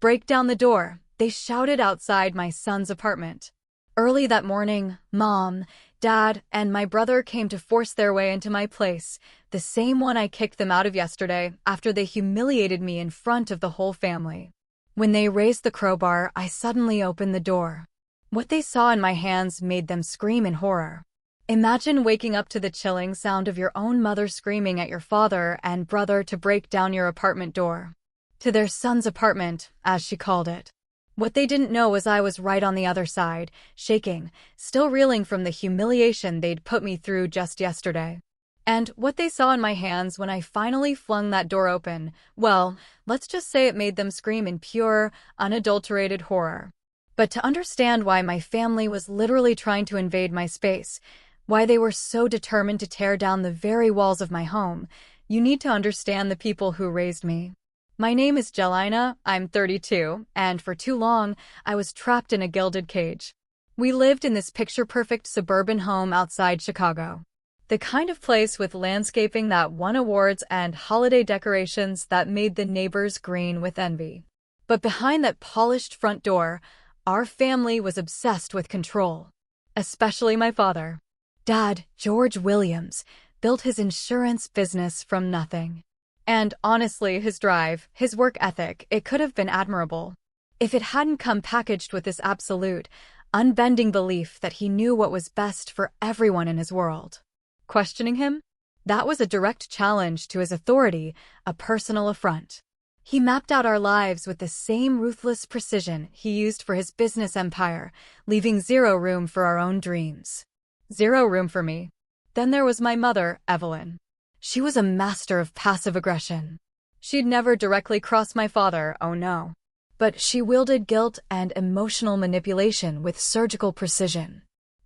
break down the door," they shouted outside my son's apartment. Early that morning, Mom, Dad, and my brother came to force their way into my place, the same one I kicked them out of yesterday after they humiliated me in front of the whole family. When they raised the crowbar, I suddenly opened the door. What they saw in my hands made them scream in horror. Imagine waking up to the chilling sound of your own mother screaming at your father and brother to break down your apartment door. To their son's apartment, as she called it. What they didn't know was I was right on the other side, shaking, still reeling from the humiliation they'd put me through just yesterday. And what they saw in my hands when I finally flung that door open, well, let's just say it made them scream in pure, unadulterated horror. But to understand why my family was literally trying to invade my space, why they were so determined to tear down the very walls of my home, you need to understand the people who raised me. My name is Jelena, I'm 32, and for too long, I was trapped in a gilded cage. We lived in this picture-perfect suburban home outside Chicago. The kind of place with landscaping that won awards and holiday decorations that made the neighbors green with envy. But behind that polished front door, our family was obsessed with control. Especially my father. Dad, George Williams, built his insurance business from nothing. And honestly, his drive, his work ethic, it could have been admirable. If it hadn't come packaged with this absolute, unbending belief that he knew what was best for everyone in his world. Questioning him? That was a direct challenge to his authority, a personal affront. He mapped out our lives with the same ruthless precision he used for his business empire, leaving zero room for our own dreams. Zero room for me. Then there was my mother, Evelyn. She was a master of passive aggression. She'd never directly cross my father, oh no. But she wielded guilt and emotional manipulation with surgical precision.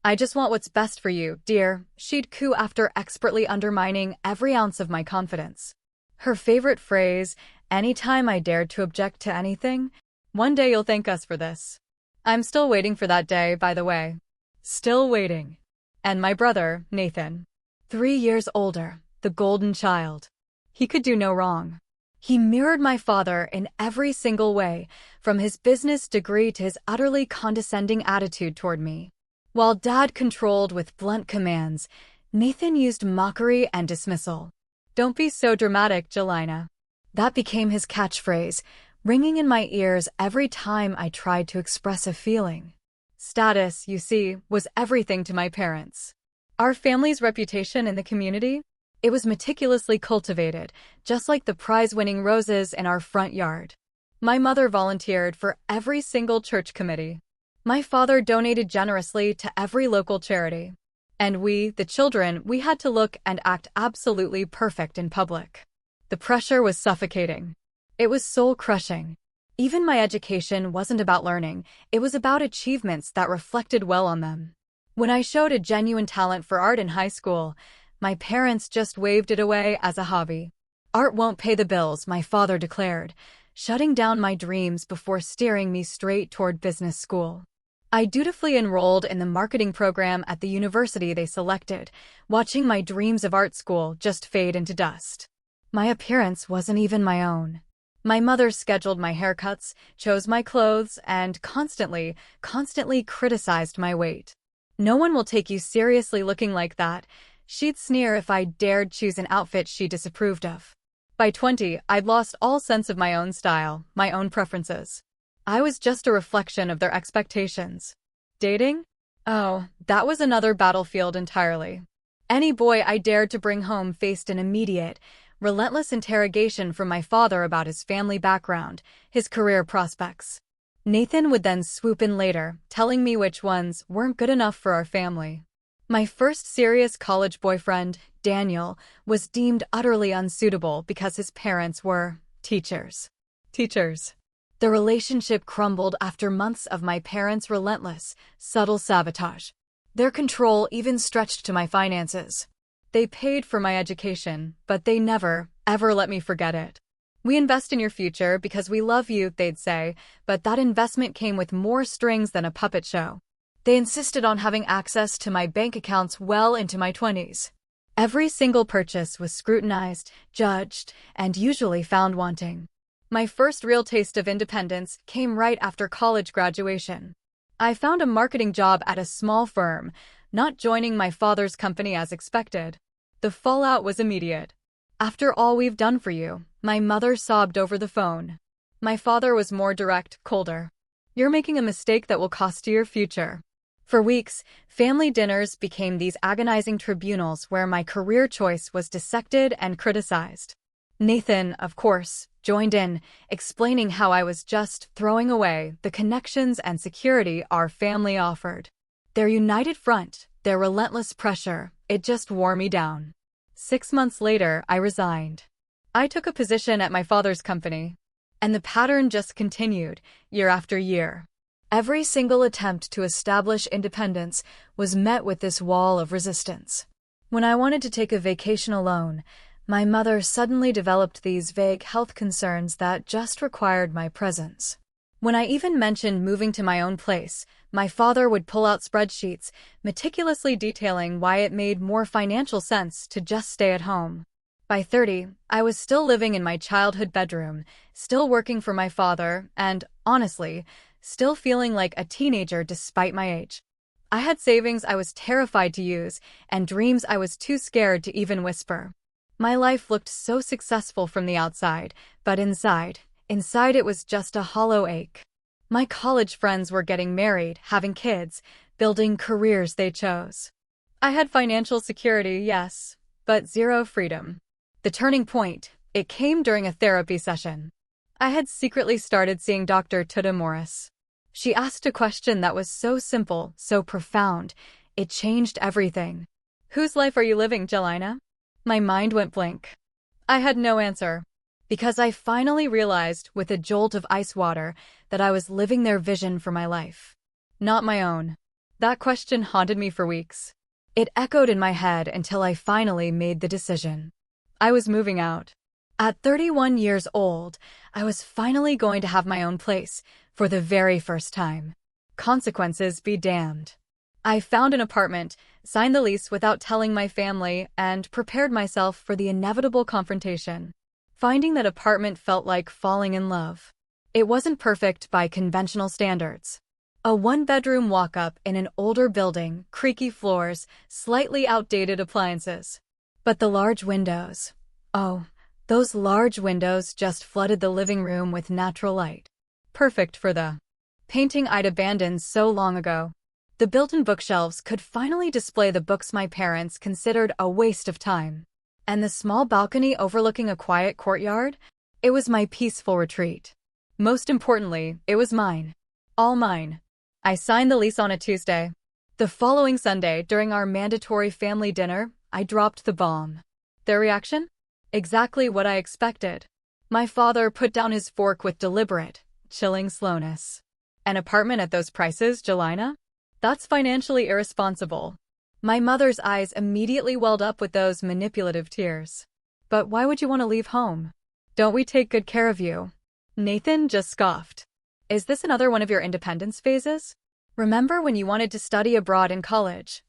"I just want what's best for you, dear," she'd coo after expertly undermining every ounce of my confidence. Her favorite phrase, anytime I dared to object to anything, "One day you'll thank us for this." I'm still waiting for that day, by the way. Still waiting. And my brother, Nathan. 3 years older. The golden child. He could do no wrong. He mirrored my father in every single way, from his business degree to his utterly condescending attitude toward me. While Dad controlled with blunt commands, Nathan used mockery and dismissal. "Don't be so dramatic, Jelena." That became his catchphrase, ringing in my ears every time I tried to express a feeling. Status, you see, was everything to my parents. Our family's reputation in the community? It was meticulously cultivated, just like the prize-winning roses in our front yard. My mother volunteered for every single church committee. My father donated generously to every local charity. And we, the children, we had to look and act absolutely perfect in public. The pressure was suffocating. It was soul-crushing. Even my education wasn't about learning, it was about achievements that reflected well on them. When I showed a genuine talent for art in high school, my parents just waved it away as a hobby. "Art won't pay the bills," my father declared, shutting down my dreams before steering me straight toward business school. I dutifully enrolled in the marketing program at the university they selected, watching my dreams of art school just fade into dust. My appearance wasn't even my own. My mother scheduled my haircuts, chose my clothes, and constantly criticized my weight. "No one will take you seriously looking like that," she'd sneer if I dared choose an outfit she disapproved of. By 20, I'd lost all sense of my own style, my own preferences. I was just a reflection of their expectations. Dating? Oh, that was another battlefield entirely. Any boy I dared to bring home faced an immediate, relentless interrogation from my father about his family background, his career prospects. Nathan would then swoop in later, telling me which ones weren't good enough for our family. My first serious college boyfriend, Daniel, was deemed utterly unsuitable because his parents were teachers. The relationship crumbled after months of my parents' relentless, subtle sabotage. Their control even stretched to my finances. They paid for my education, but they never, ever let me forget it. "We invest in your future because we love you," they'd say, but that investment came with more strings than a puppet show. They insisted on having access to my bank accounts well into my 20s. Every single purchase was scrutinized, judged, and usually found wanting. My first real taste of independence came right after college graduation. I found a marketing job at a small firm, not joining my father's company as expected. The fallout was immediate. "After all we've done for you," my mother sobbed over the phone. My father was more direct, colder. "You're making a mistake that will cost you your future." For weeks, family dinners became these agonizing tribunals where my career choice was dissected and criticized. Nathan, of course, joined in, explaining how I was just throwing away the connections and security our family offered. Their united front, their relentless pressure, it just wore me down. 6 months later, I resigned. I took a position at my father's company. And the pattern just continued, year after year. Every single attempt to establish independence was met with this wall of resistance. When I wanted to take a vacation alone, my mother suddenly developed these vague health concerns that just required my presence. When I even mentioned moving to my own place, my father would pull out spreadsheets, meticulously detailing why it made more financial sense to just stay at home. By 30, I was still living in my childhood bedroom, still working for my father, and, honestly, still feeling like a teenager despite my age. I had savings I was terrified to use, and dreams I was too scared to even whisper. My life looked so successful from the outside, but inside it was just a hollow ache. My college friends were getting married, having kids, building careers they chose. I had financial security, yes, but zero freedom. The turning point, it came during a therapy session. I had secretly started seeing Dr. Tuda Morris. She asked a question that was so simple, so profound, it changed everything. "Whose life are you living, Jelena?" My mind went blank. I had no answer, because I finally realized with a jolt of ice water that I was living their vision for my life, not my own. That question haunted me for weeks. It echoed in my head until I finally made the decision. I was moving out. At 31 years old, I was finally going to have my own place, for the very first time. Consequences be damned. I found an apartment, signed the lease without telling my family, and prepared myself for the inevitable confrontation. Finding that apartment felt like falling in love. It wasn't perfect by conventional standards. A one-bedroom walk-up in an older building, creaky floors, slightly outdated appliances. But the large windows. Oh, those large windows just flooded the living room with natural light. Perfect for the painting I'd abandoned so long ago. The built-in bookshelves could finally display the books my parents considered a waste of time. And the small balcony overlooking a quiet courtyard? It was my peaceful retreat. Most importantly, it was mine. All mine. I signed the lease on a Tuesday. The following Sunday, during our mandatory family dinner, I dropped the bomb. Their reaction? Exactly what I expected. My father put down his fork with deliberate, chilling slowness. "An apartment at those prices, Jelena? That's financially irresponsible." My mother's eyes immediately welled up with those manipulative tears. "But why would you want to leave home? Don't we take good care of you?" Nathan just scoffed. "Is this another one of your independence phases? Remember when you wanted to study abroad in college?"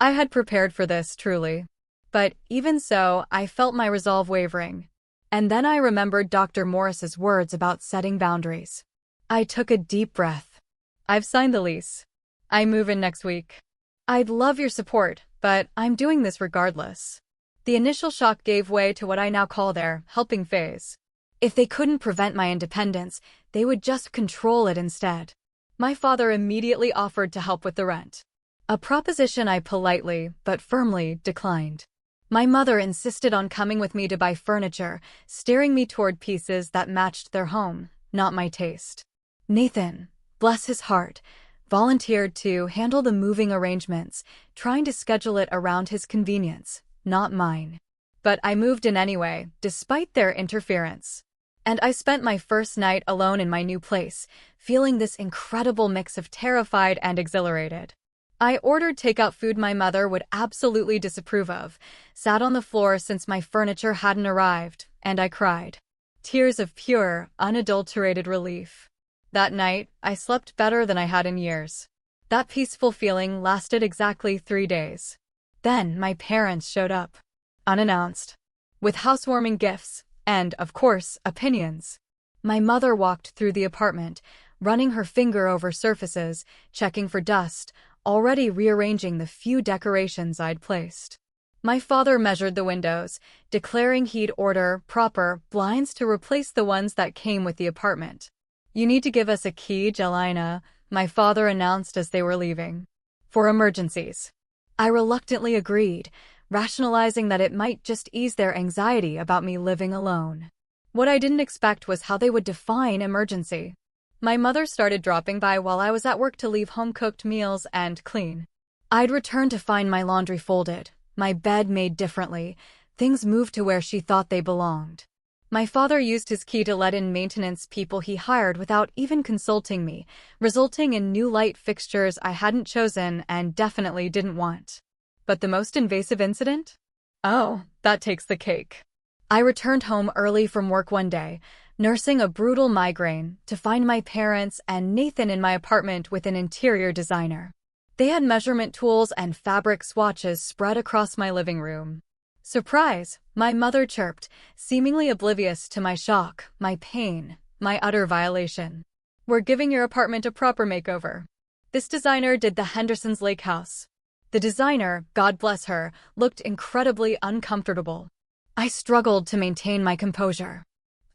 I had prepared for this, truly. But even so, I felt my resolve wavering. And then I remembered Dr. Morris's words about setting boundaries. I took a deep breath. "I've signed the lease. I move in next week. I'd love your support, but I'm doing this regardless." The initial shock gave way to what I now call their helping phase. If they couldn't prevent my independence, they would just control it instead. My father immediately offered to help with the rent. A proposition I politely, but firmly, declined. My mother insisted on coming with me to buy furniture, steering me toward pieces that matched their home, not my taste. Nathan, bless his heart, volunteered to handle the moving arrangements, trying to schedule it around his convenience, not mine. But I moved in anyway, despite their interference. And I spent my first night alone in my new place, feeling this incredible mix of terrified and exhilarated. I ordered takeout food my mother would absolutely disapprove of, sat on the floor since my furniture hadn't arrived, and I cried. Tears of pure, unadulterated relief. That night, I slept better than I had in years. That peaceful feeling lasted exactly 3 days. Then my parents showed up. Unannounced. With housewarming gifts, and, of course, opinions. My mother walked through the apartment, running her finger over surfaces, checking for dust, already rearranging the few decorations I'd placed. My father measured the windows, declaring he'd order proper blinds to replace the ones that came with the apartment. "You need to give us a key, Jelena," my father announced as they were leaving. "For emergencies." I reluctantly agreed, rationalizing that it might just ease their anxiety about me living alone. What I didn't expect was how they would define emergency. My mother started dropping by while I was at work to leave home-cooked meals and clean. I'd return to find my laundry folded, my bed made differently, things moved to where she thought they belonged. My father used his key to let in maintenance people he hired without even consulting me, resulting in new light fixtures I hadn't chosen and definitely didn't want. But the most invasive incident? Oh, that takes the cake. I returned home early from work one day, nursing a brutal migraine, to find my parents and Nathan in my apartment with an interior designer. They had measurement tools and fabric swatches spread across my living room. "Surprise," my mother chirped, seemingly oblivious to my shock, my pain, my utter violation. "We're giving your apartment a proper makeover. This designer did the Henderson's Lake House." The designer, God bless her, looked incredibly uncomfortable. I struggled to maintain my composure.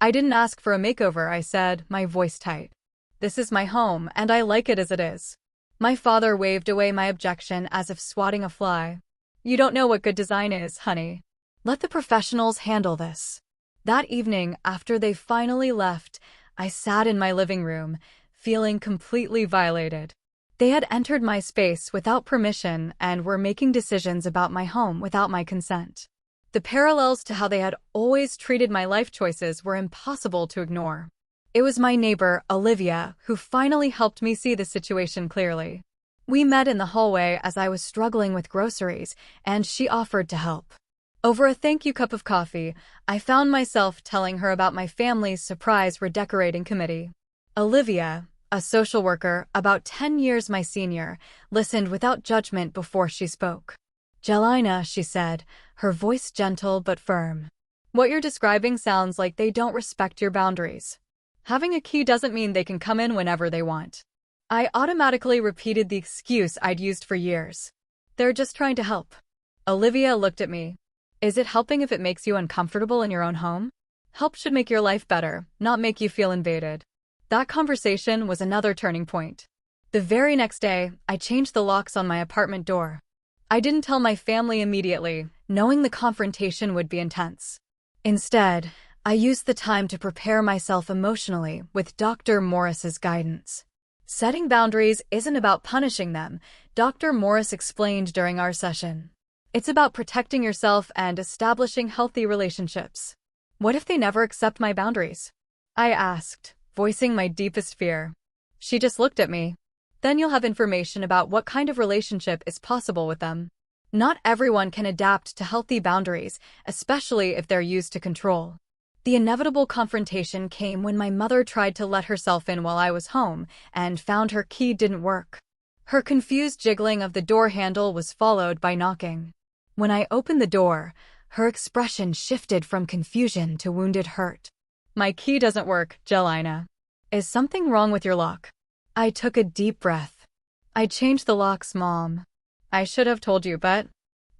"I didn't ask for a makeover," I said, my voice tight. "This is my home, and I like it as it is." My father waved away my objection as if swatting a fly. "You don't know what good design is, honey. Let the professionals handle this." That evening, after they finally left, I sat in my living room, feeling completely violated. They had entered my space without permission and were making decisions about my home without my consent. The parallels to how they had always treated my life choices were impossible to ignore. It was my neighbor, Olivia, who finally helped me see the situation clearly. We met in the hallway as I was struggling with groceries, and she offered to help. Over a thank-you cup of coffee, I found myself telling her about my family's surprise redecorating committee. Olivia, a social worker, about 10 years my senior, listened without judgment before she spoke. "Jelena," she said, her voice gentle but firm. "What you're describing sounds like they don't respect your boundaries. Having a key doesn't mean they can come in whenever they want." I automatically repeated the excuse I'd used for years. "They're just trying to help." Olivia looked at me. "Is it helping if it makes you uncomfortable in your own home? Help should make your life better, not make you feel invaded." That conversation was another turning point. The very next day, I changed the locks on my apartment door. I didn't tell my family immediately, knowing the confrontation would be intense. Instead, I used the time to prepare myself emotionally with Dr. Morris's guidance. Setting boundaries isn't about punishing them, Dr. Morris explained during our session. It's about protecting yourself and establishing healthy relationships. "What if they never accept my boundaries?" I asked, voicing my deepest fear. She just looked at me. "Then you'll have information about what kind of relationship is possible with them." Not everyone can adapt to healthy boundaries, especially if they're used to control. The inevitable confrontation came when my mother tried to let herself in while I was home and found her key didn't work. Her confused jiggling of the door handle was followed by knocking. When I opened the door, her expression shifted from confusion to wounded hurt. "My key doesn't work, Jelena. Is something wrong with your lock?" I took a deep breath. "I changed the locks, Mom. I should have told you, but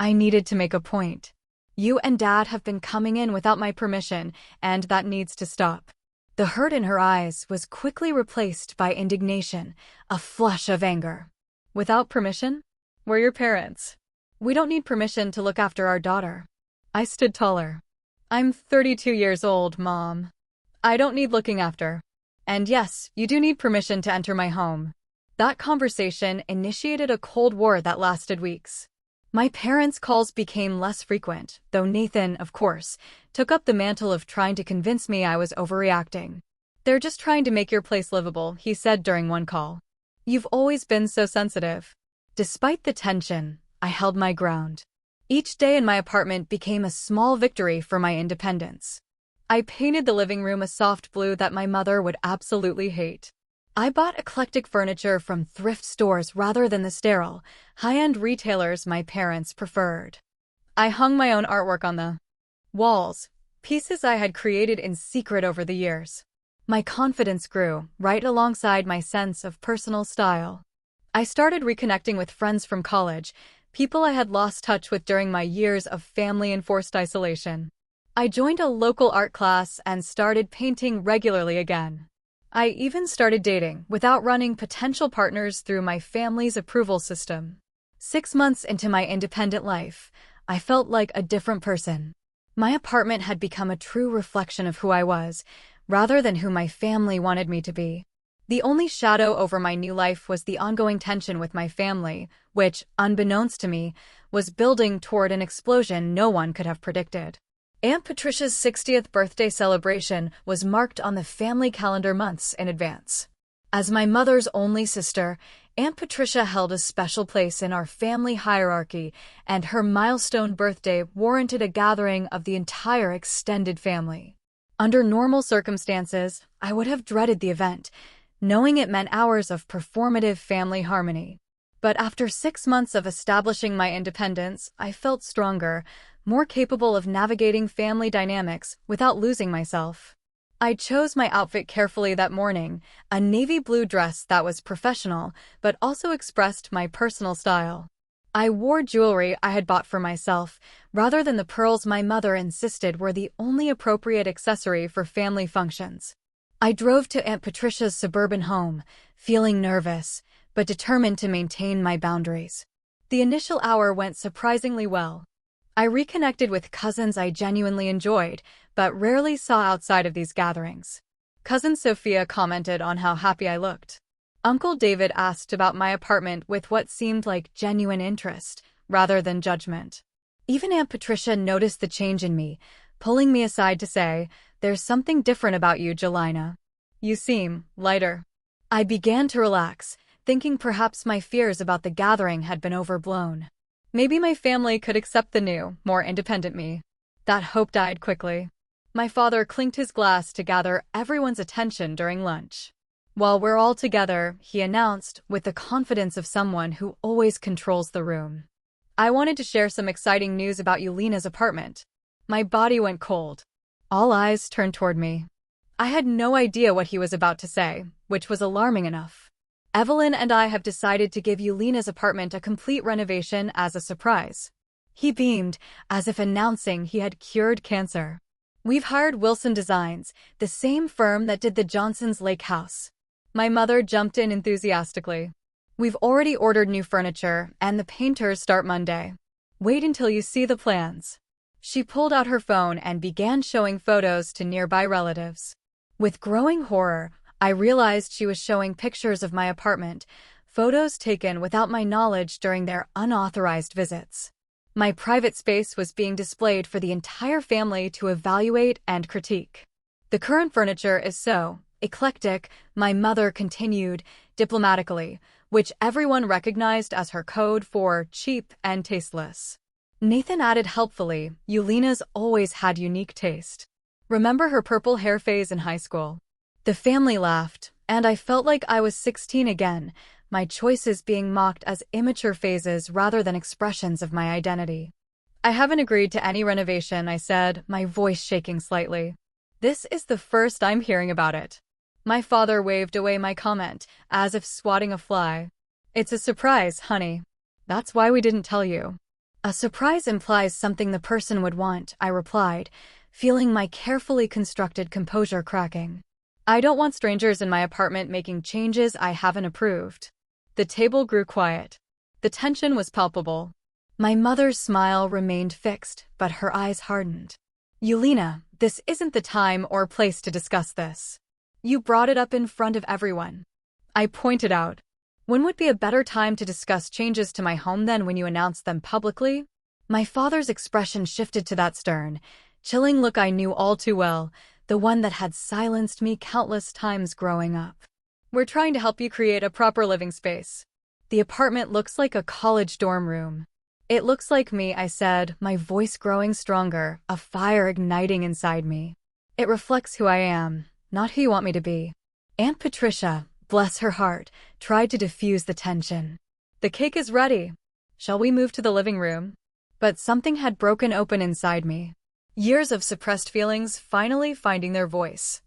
I needed to make a point. You and Dad have been coming in without my permission, and that needs to stop." The hurt in her eyes was quickly replaced by indignation, a flush of anger. "Without permission? We're your parents. We don't need permission to look after our daughter." I stood taller. "I'm 32 years old, Mom. I don't need looking after. And yes, you do need permission to enter my home." That conversation initiated a cold war that lasted weeks. My parents' calls became less frequent, though Nathan, of course, took up the mantle of trying to convince me I was overreacting. "They're just trying to make your place livable," he said during one call. "You've always been so sensitive." Despite the tension, I held my ground. Each day in my apartment became a small victory for my independence. I painted the living room a soft blue that my mother would absolutely hate. I bought eclectic furniture from thrift stores rather than the sterile, high-end retailers my parents preferred. I hung my own artwork on the walls, pieces I had created in secret over the years. My confidence grew, right alongside my sense of personal style. I started reconnecting with friends from college, people I had lost touch with during my years of family-enforced isolation. I joined a local art class and started painting regularly again. I even started dating without running potential partners through my family's approval system. 6 months into my independent life, I felt like a different person. My apartment had become a true reflection of who I was, rather than who my family wanted me to be. The only shadow over my new life was the ongoing tension with my family, which, unbeknownst to me, was building toward an explosion no one could have predicted. Aunt Patricia's 60th birthday celebration was marked on the family calendar months in advance. As my mother's only sister, Aunt Patricia held a special place in our family hierarchy, and her milestone birthday warranted a gathering of the entire extended family. Under normal circumstances, I would have dreaded the event, knowing it meant hours of performative family harmony. But after 6 months of establishing my independence, I felt stronger, more capable of navigating family dynamics without losing myself. I chose my outfit carefully that morning, a navy blue dress that was professional, but also expressed my personal style. I wore jewelry I had bought for myself, rather than the pearls my mother insisted were the only appropriate accessory for family functions. I drove to Aunt Patricia's suburban home, feeling nervous, but determined to maintain my boundaries. The initial hour went surprisingly well. I reconnected with cousins I genuinely enjoyed, but rarely saw outside of these gatherings. Cousin Sophia commented on how happy I looked. Uncle David asked about my apartment with what seemed like genuine interest, rather than judgment. Even Aunt Patricia noticed the change in me, pulling me aside to say, "There's something different about you, Jelina. You seem lighter." I began to relax, thinking perhaps my fears about the gathering had been overblown. Maybe my family could accept the new, more independent me. That hope died quickly. My father clinked his glass to gather everyone's attention during lunch. While we're all together, he announced, with the confidence of someone who always controls the room, "I wanted to share some exciting news about Yelena's apartment." My body went cold. All eyes turned toward me. I had no idea what he was about to say, which was alarming enough. "Evelyn and I have decided to give Yelena's apartment a complete renovation as a surprise." He beamed, as if announcing he had cured cancer. "We've hired Wilson Designs, the same firm that did the Johnson's Lake House." My mother jumped in enthusiastically. "We've already ordered new furniture, and the painters start Monday. Wait until you see the plans." She pulled out her phone and began showing photos to nearby relatives. With growing horror, I realized she was showing pictures of my apartment, photos taken without my knowledge during their unauthorized visits. My private space was being displayed for the entire family to evaluate and critique. "The current furniture is so eclectic," my mother continued, diplomatically, which everyone recognized as her code for cheap and tasteless. Nathan added helpfully, "Yelena's always had unique taste. Remember her purple hair phase in high school?" The family laughed, and I felt like I was 16 again, my choices being mocked as immature phases rather than expressions of my identity. "I haven't agreed to any renovation," I said, my voice shaking slightly. "This is the first I'm hearing about it." My father waved away my comment, as if swatting a fly. "It's a surprise, honey. That's why we didn't tell you." "A surprise implies something the person would want," I replied, feeling my carefully constructed composure cracking. "I don't want strangers in my apartment making changes I haven't approved." The table grew quiet. The tension was palpable. My mother's smile remained fixed, but her eyes hardened. "Yelena, this isn't the time or place to discuss this. You brought it up in front of everyone." I pointed out. "When would be a better time to discuss changes to my home than when you announce them publicly?" My father's expression shifted to that stern, chilling look I knew all too well, the one that had silenced me countless times growing up. "We're trying to help you create a proper living space. The apartment looks like a college dorm room." "It looks like me," I said, my voice growing stronger, a fire igniting inside me. "It reflects who I am, not who you want me to be." Aunt Patricia, bless her heart, tried to diffuse the tension. "The cake is ready. Shall we move to the living room?" But something had broken open inside me. Years of suppressed feelings finally finding their voice.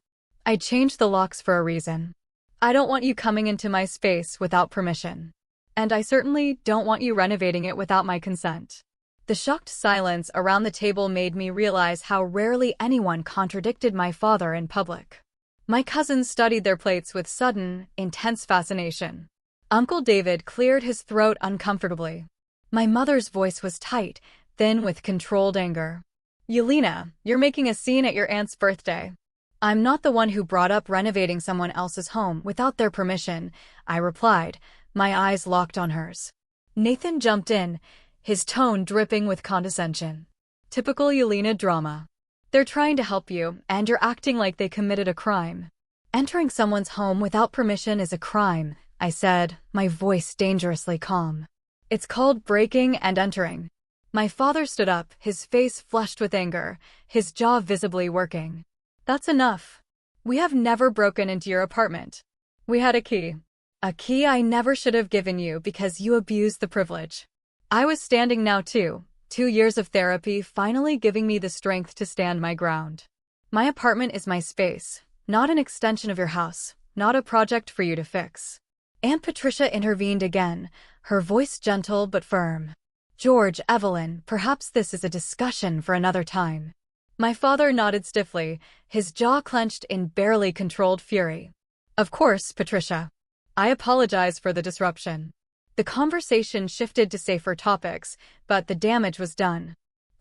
I changed the locks for a reason. I don't want you coming into my space without permission. And I certainly don't want you renovating it without my consent. The shocked silence around the table made me realize how rarely anyone contradicted my father in public. My cousins studied their plates with sudden, intense fascination. Uncle David cleared his throat uncomfortably. My mother's voice was tight, thin with controlled anger. Yelena, you're making a scene at your aunt's birthday. I'm not the one who brought up renovating someone else's home without their permission, I replied, my eyes locked on hers. Nathan jumped in, his tone dripping with condescension. Typical Yelena drama. They're trying to help you, and you're acting like they committed a crime. Entering someone's home without permission is a crime, I said, my voice dangerously calm. It's called breaking and entering. My father stood up, his face flushed with anger, his jaw visibly working. That's enough. We have never broken into your apartment. We had a key. A key I never should have given you because you abused the privilege. I was standing now too, 2 years of therapy finally giving me the strength to stand my ground. My apartment is my space, not an extension of your house, not a project for you to fix. Aunt Patricia intervened again, her voice gentle but firm. George, Evelyn, perhaps this is a discussion for another time. My father nodded stiffly, his jaw clenched in barely controlled fury. Of course, Patricia. I apologize for the disruption. The conversation shifted to safer topics, but the damage was done.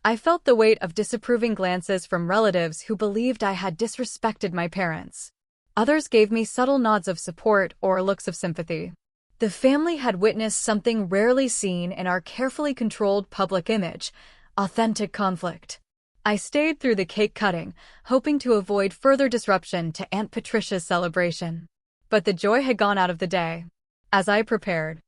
I felt the weight of disapproving glances from relatives who believed I had disrespected my parents. Others gave me subtle nods of support or looks of sympathy. The family had witnessed something rarely seen in our carefully controlled public image, authentic conflict. I stayed through the cake cutting, hoping to avoid further disruption to Aunt Patricia's celebration. But the joy had gone out of the day. As I prepared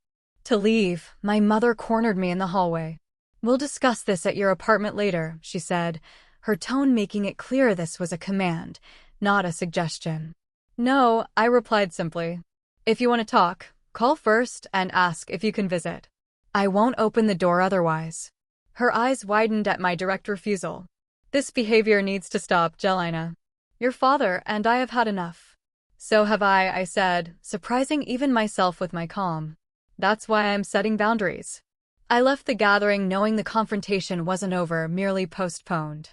to leave, my mother cornered me in the hallway. We'll discuss this at your apartment later, she said, her tone making it clear this was a command, not a suggestion. No, I replied simply. If you want to talk, call first and ask if you can visit. I won't open the door otherwise. Her eyes widened at my direct refusal. This behavior needs to stop, Jelena. Your father and I have had enough. So have I said, surprising even myself with my calm. That's why I'm setting boundaries. I left the gathering knowing the confrontation wasn't over, merely postponed.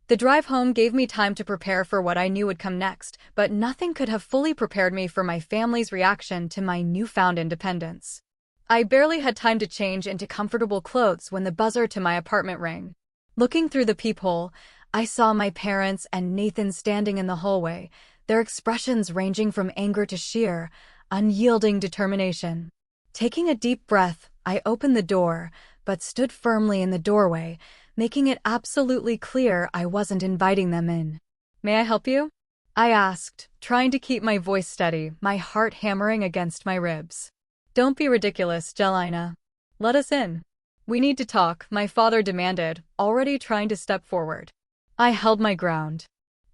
The drive home gave me time to prepare for what I knew would come next, but nothing could have fully prepared me for my family's reaction to my newfound independence. I barely had time to change into comfortable clothes when the buzzer to my apartment rang. Looking through the peephole, I saw my parents and Nathan standing in the hallway, their expressions ranging from anger to sheer, unyielding determination. Taking a deep breath, I opened the door, but stood firmly in the doorway, making it absolutely clear I wasn't inviting them in. May I help you? I asked, trying to keep my voice steady, my heart hammering against my ribs. Don't be ridiculous, Jelena. Let us in. We need to talk, my father demanded, already trying to step forward. I held my ground.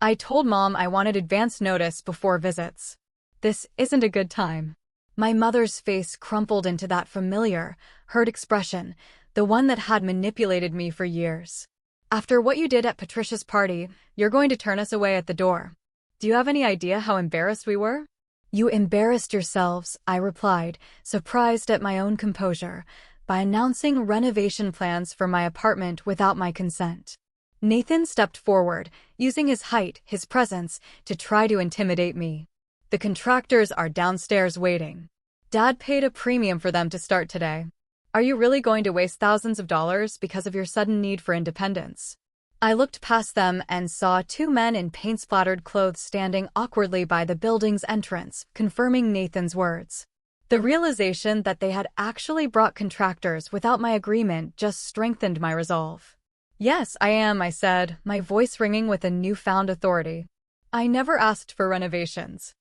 I told Mom I wanted advance notice before visits. This isn't a good time. My mother's face crumpled into that familiar, hurt expression, the one that had manipulated me for years. After what you did at Patricia's party, you're going to turn us away at the door. Do you have any idea how embarrassed we were? You embarrassed yourselves, I replied, surprised at my own composure, by announcing renovation plans for my apartment without my consent. Nathan stepped forward, using his height, his presence, to try to intimidate me. The contractors are downstairs waiting. Dad paid a premium for them to start today. Are you really going to waste thousands of dollars because of your sudden need for independence? I looked past them and saw 2 men in paint-splattered clothes standing awkwardly by the building's entrance, confirming Nathan's words. The realization that they had actually brought contractors without my agreement just strengthened my resolve. Yes, I am, I said, my voice ringing with a newfound authority. I never asked for renovations.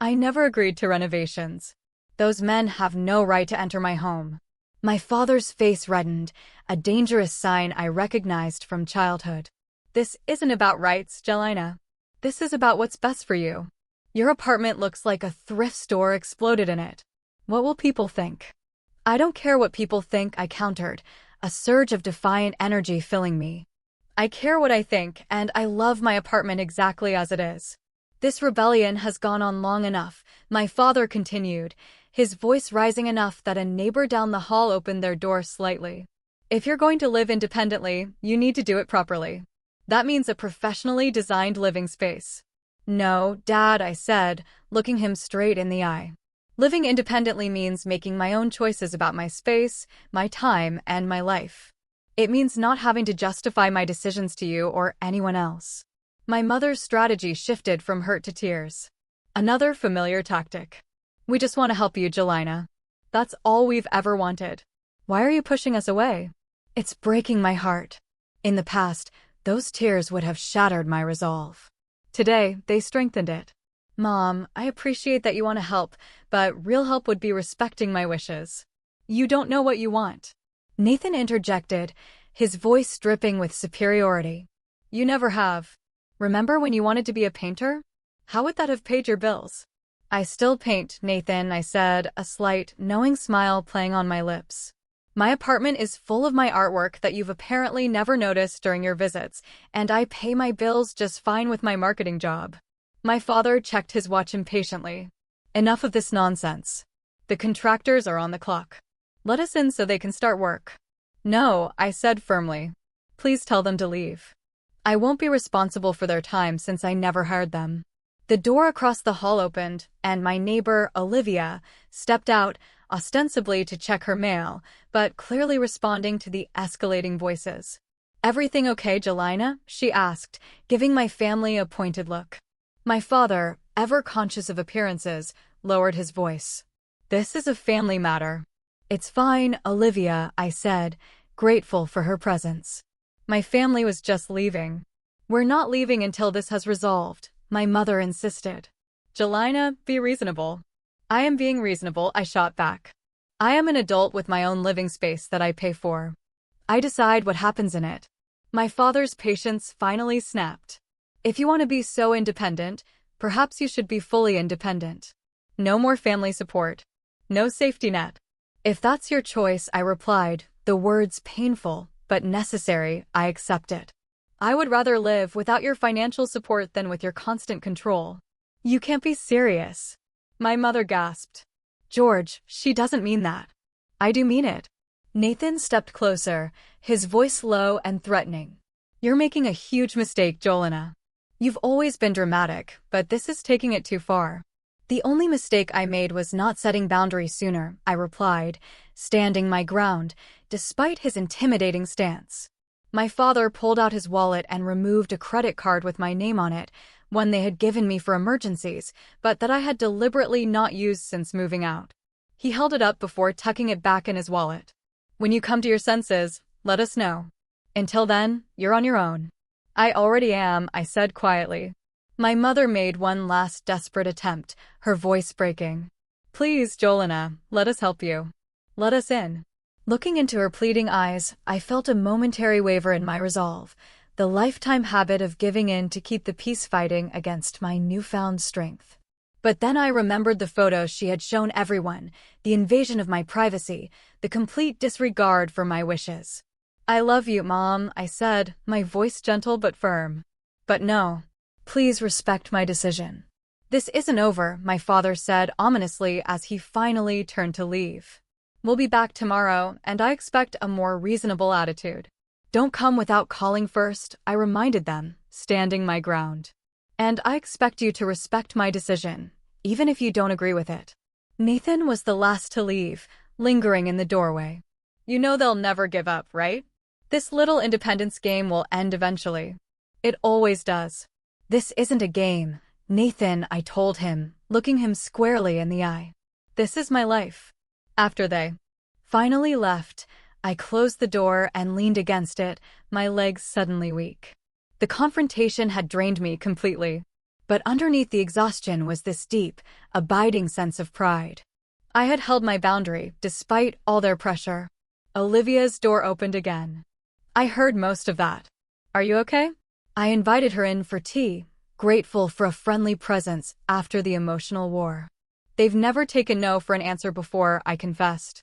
I never agreed to renovations. Those men have no right to enter my home. My father's face reddened, a dangerous sign I recognized from childhood. This isn't about rights, Jelena. This is about what's best for you. Your apartment looks like a thrift store exploded in it. What will people think? I don't care what people think, I countered, a surge of defiant energy filling me. I care what I think, and I love my apartment exactly as it is. This rebellion has gone on long enough, my father continued, his voice rising enough that a neighbor down the hall opened their door slightly. If you're going to live independently, you need to do it properly. That means a professionally designed living space. No, Dad, I said, looking him straight in the eye. Living independently means making my own choices about my space, my time, and my life. It means not having to justify my decisions to you or anyone else. My mother's strategy shifted from hurt to tears. Another familiar tactic. We just want to help you, Jelena. That's all we've ever wanted. Why are you pushing us away? It's breaking my heart. In the past, those tears would have shattered my resolve. Today, they strengthened it. Mom, I appreciate that you want to help, but real help would be respecting my wishes. You don't know what you want. Nathan interjected, his voice dripping with superiority. You never have. Remember when you wanted to be a painter? How would that have paid your bills? I still paint, Nathan, I said, a slight, knowing smile playing on my lips. My apartment is full of my artwork that you've apparently never noticed during your visits, and I pay my bills just fine with my marketing job. My father checked his watch impatiently. Enough of this nonsense. The contractors are on the clock. Let us in so they can start work. No, I said firmly. Please tell them to leave. I won't be responsible for their time since I never hired them. The door across the hall opened, and my neighbor, Olivia, stepped out, ostensibly to check her mail, but clearly responding to the escalating voices. Everything okay, Jelena? She asked, giving my family a pointed look. My father, ever conscious of appearances, lowered his voice. This is a family matter. It's fine, Olivia, I said, grateful for her presence. My family was just leaving. We're not leaving until this has resolved, my mother insisted. Jelena, be reasonable. I am being reasonable, I shot back. I am an adult with my own living space that I pay for. I decide what happens in it. My father's patience finally snapped. If you want to be so independent, perhaps you should be fully independent. No more family support. No safety net. If that's your choice, I replied, the words painful, but necessary, I accept it. I would rather live without your financial support than with your constant control. You can't be serious. My mother gasped. George, she doesn't mean that. I do mean it. Nathan stepped closer, his voice low and threatening. You're making a huge mistake, Jelena. You've always been dramatic, but this is taking it too far. The only mistake I made was not setting boundaries sooner, I replied, standing my ground, despite his intimidating stance. My father pulled out his wallet and removed a credit card with my name on it, one they had given me for emergencies, but that I had deliberately not used since moving out. He held it up before tucking it back in his wallet. When you come to your senses, let us know. Until then, you're on your own. I already am, I said quietly. My mother made one last desperate attempt, her voice breaking. Please, Jelena, let us help you. Let us in. Looking into her pleading eyes, I felt a momentary waver in my resolve, the lifetime habit of giving in to keep the peace fighting against my newfound strength. But then I remembered the photos she had shown everyone, the invasion of my privacy, the complete disregard for my wishes. I love you, Mom, I said, my voice gentle but firm. But no. Please respect my decision. This isn't over, my father said ominously as he finally turned to leave. We'll be back tomorrow, and I expect a more reasonable attitude. Don't come without calling first, I reminded them, standing my ground. And I expect you to respect my decision, even if you don't agree with it. Nathan was the last to leave, lingering in the doorway. You know they'll never give up, right? This little independence game will end eventually. It always does. This isn't a game, Nathan, I told him, looking him squarely in the eye. This is my life. After they finally left, I closed the door and leaned against it, my legs suddenly weak. The confrontation had drained me completely, but underneath the exhaustion was this deep, abiding sense of pride. I had held my boundary, despite all their pressure. Olivia's door opened again. I heard most of that. Are you okay? I invited her in for tea, grateful for a friendly presence after the emotional war. They've never taken no for an answer before, I confessed.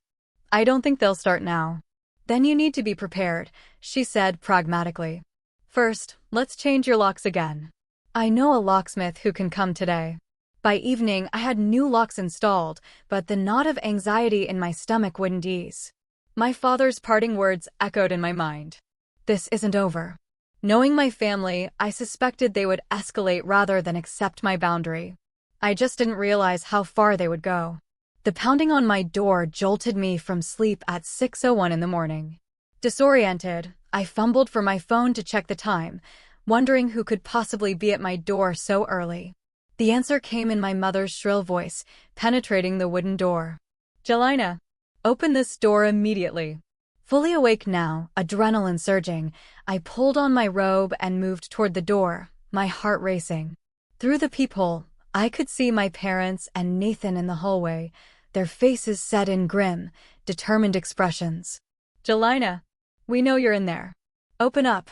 I don't think they'll start now. Then you need to be prepared, she said pragmatically. First, let's change your locks again. I know a locksmith who can come today. By evening, I had new locks installed, but the knot of anxiety in my stomach wouldn't ease. My father's parting words echoed in my mind. This isn't over. Knowing my family, I suspected they would escalate rather than accept my boundary. I just didn't realize how far they would go. The pounding on my door jolted me from sleep at 6:01 in the morning. Disoriented, I fumbled for my phone to check the time, wondering who could possibly be at my door so early. The answer came in my mother's shrill voice, penetrating the wooden door. "Jelina, open this door immediately." Fully awake now, adrenaline surging, I pulled on my robe and moved toward the door, my heart racing. Through the peephole, I could see my parents and Nathan in the hallway, their faces set in grim, determined expressions. "Jelina, we know you're in there. Open up."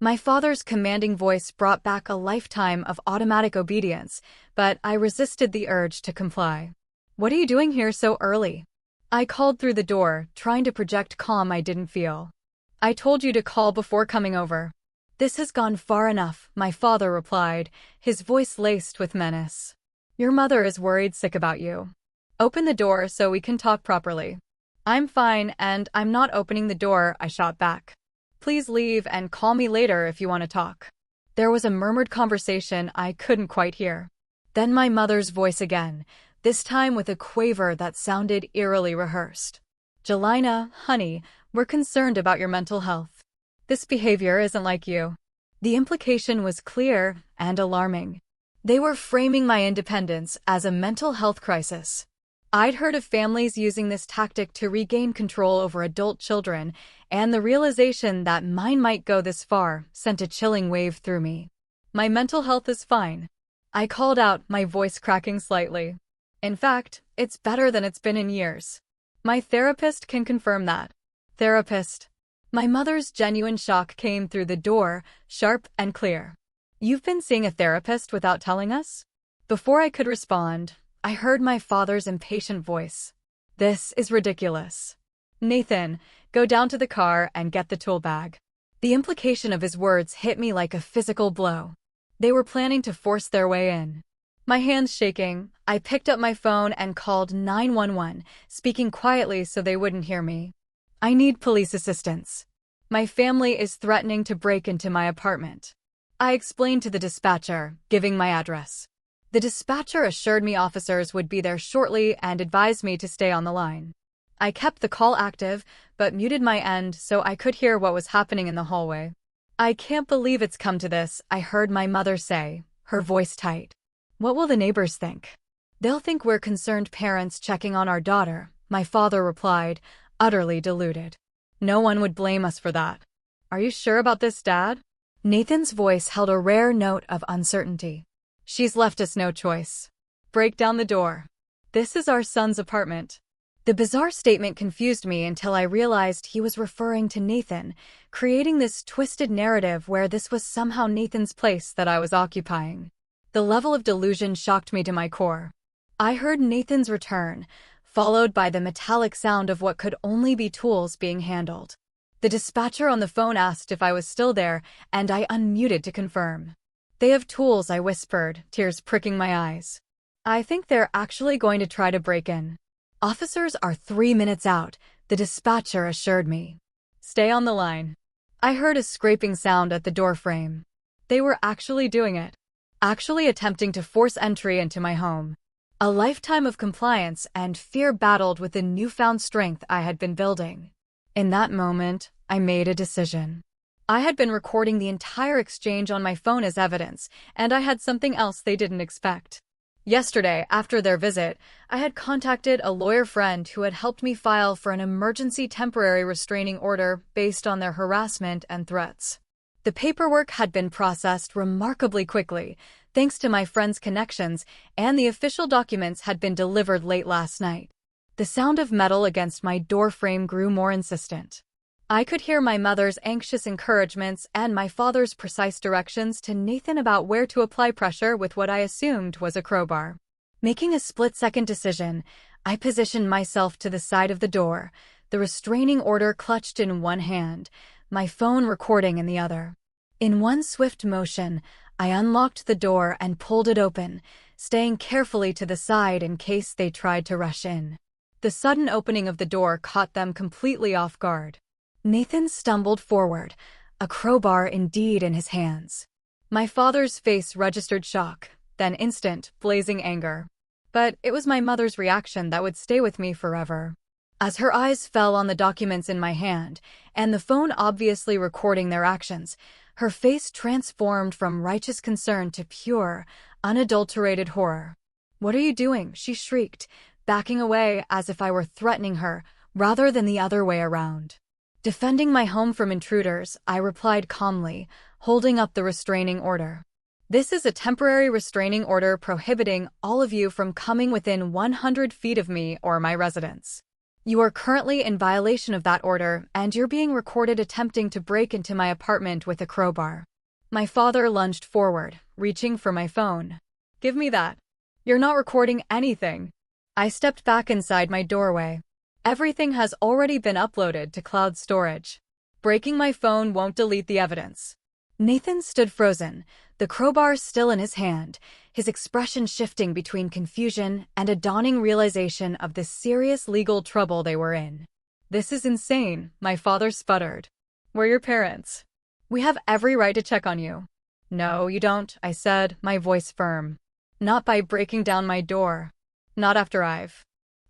My father's commanding voice brought back a lifetime of automatic obedience, but I resisted the urge to comply. "What are you doing here so early?" I called through the door, trying to project calm I didn't feel. "I told you to call before coming over." "This has gone far enough," my father replied, his voice laced with menace. "Your mother is worried sick about you. Open the door so we can talk properly." "I'm fine, and I'm not opening the door," I shot back. "Please leave and call me later if you want to talk." There was a murmured conversation I couldn't quite hear. Then my mother's voice again, this time with a quaver that sounded eerily rehearsed. "Jelina, honey, we're concerned about your mental health. This behavior isn't like you." The implication was clear and alarming. They were framing my independence as a mental health crisis. I'd heard of families using this tactic to regain control over adult children, and the realization that mine might go this far sent a chilling wave through me. "My mental health is fine," I called out, my voice cracking slightly. "In fact, it's better than it's been in years. My therapist can confirm that." "Therapist?" My mother's genuine shock came through the door, sharp and clear. "You've been seeing a therapist without telling us?" Before I could respond, I heard my father's impatient voice. "This is ridiculous. Nathan, go down to the car and get the tool bag." The implication of his words hit me like a physical blow. They were planning to force their way in. My hands shaking, I picked up my phone and called 911, speaking quietly so they wouldn't hear me. "I need police assistance. My family is threatening to break into my apartment." I explained to the dispatcher, giving my address. The dispatcher assured me officers would be there shortly and advised me to stay on the line. I kept the call active, but muted my end so I could hear what was happening in the hallway. "I can't believe it's come to this," I heard my mother say, her voice tight. "What will the neighbors think?" "They'll think we're concerned parents checking on our daughter," my father replied, utterly deluded. "No one would blame us for that." "Are you sure about this, Dad?" Nathan's voice held a rare note of uncertainty. "She's left us no choice. Break down the door. This is our son's apartment." The bizarre statement confused me until I realized he was referring to Nathan, creating this twisted narrative where this was somehow Nathan's place that I was occupying. The level of delusion shocked me to my core. I heard Nathan's return, followed by the metallic sound of what could only be tools being handled. The dispatcher on the phone asked if I was still there, and I unmuted to confirm. "They have tools," I whispered, tears pricking my eyes. "I think they're actually going to try to break in." "Officers are 3 minutes out," the dispatcher assured me. "Stay on the line." I heard a scraping sound at the doorframe. They were actually doing it. Actually attempting to force entry into my home. A lifetime of compliance and fear battled with the newfound strength I had been building. In that moment, I made a decision. I had been recording the entire exchange on my phone as evidence, and I had something else they didn't expect. Yesterday, after their visit, I had contacted a lawyer friend who had helped me file for an emergency temporary restraining order based on their harassment and threats. The paperwork had been processed remarkably quickly, thanks to my friend's connections, and the official documents had been delivered late last night. The sound of metal against my doorframe grew more insistent. I could hear my mother's anxious encouragements and my father's precise directions to Nathan about where to apply pressure with what I assumed was a crowbar. Making a split-second decision, I positioned myself to the side of the door, the restraining order clutched in one hand, my phone recording in the other. In one swift motion, I unlocked the door and pulled it open, staying carefully to the side in case they tried to rush in. The sudden opening of the door caught them completely off guard. Nathan stumbled forward, a crowbar indeed in his hands. My father's face registered shock, then instant, blazing anger. But it was my mother's reaction that would stay with me forever. As her eyes fell on the documents in my hand, and the phone obviously recording their actions, her face transformed from righteous concern to pure, unadulterated horror. "What are you doing?" she shrieked, backing away as if I were threatening her, rather than the other way around. Defending my home from intruders, I replied calmly, holding up the restraining order. "This is a temporary restraining order prohibiting all of you from coming within 100 feet of me or my residence. You are currently in violation of that order, and you're being recorded attempting to break into my apartment with a crowbar." My father lunged forward, reaching for my phone. "Give me that. You're not recording anything." I stepped back inside my doorway. "Everything has already been uploaded to cloud storage. Breaking my phone won't delete the evidence." Nathan stood frozen, the crowbar still in his hand, his expression shifting between confusion and a dawning realization of the serious legal trouble they were in. "This is insane," my father sputtered. "We're your parents. We have every right to check on you." "No, you don't," I said, my voice firm. "Not by breaking down my door. Not after I've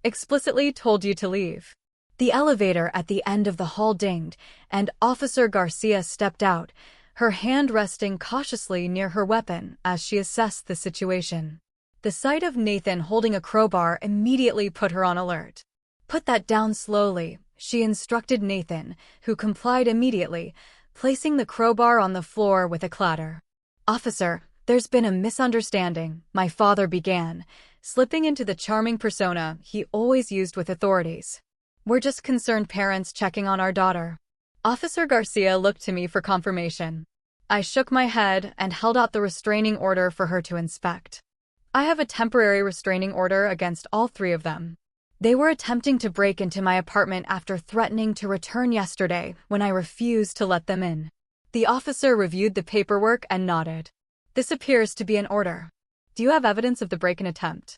explicitly told you to leave." The elevator at the end of the hall dinged, and Officer Garcia stepped out, her hand resting cautiously near her weapon as she assessed the situation. The sight of Nathan holding a crowbar immediately put her on alert. "Put that down slowly," she instructed Nathan, who complied immediately, placing the crowbar on the floor with a clatter. "Officer, there's been a misunderstanding," my father began, slipping into the charming persona he always used with authorities. "We're just concerned parents checking on our daughter." Officer Garcia looked to me for confirmation. I shook my head and held out the restraining order for her to inspect. "I have a temporary restraining order against all three of them. They were attempting to break into my apartment after threatening to return yesterday when I refused to let them in." The officer reviewed the paperwork and nodded. "This appears to be an order. Do you have evidence of the break-in attempt?"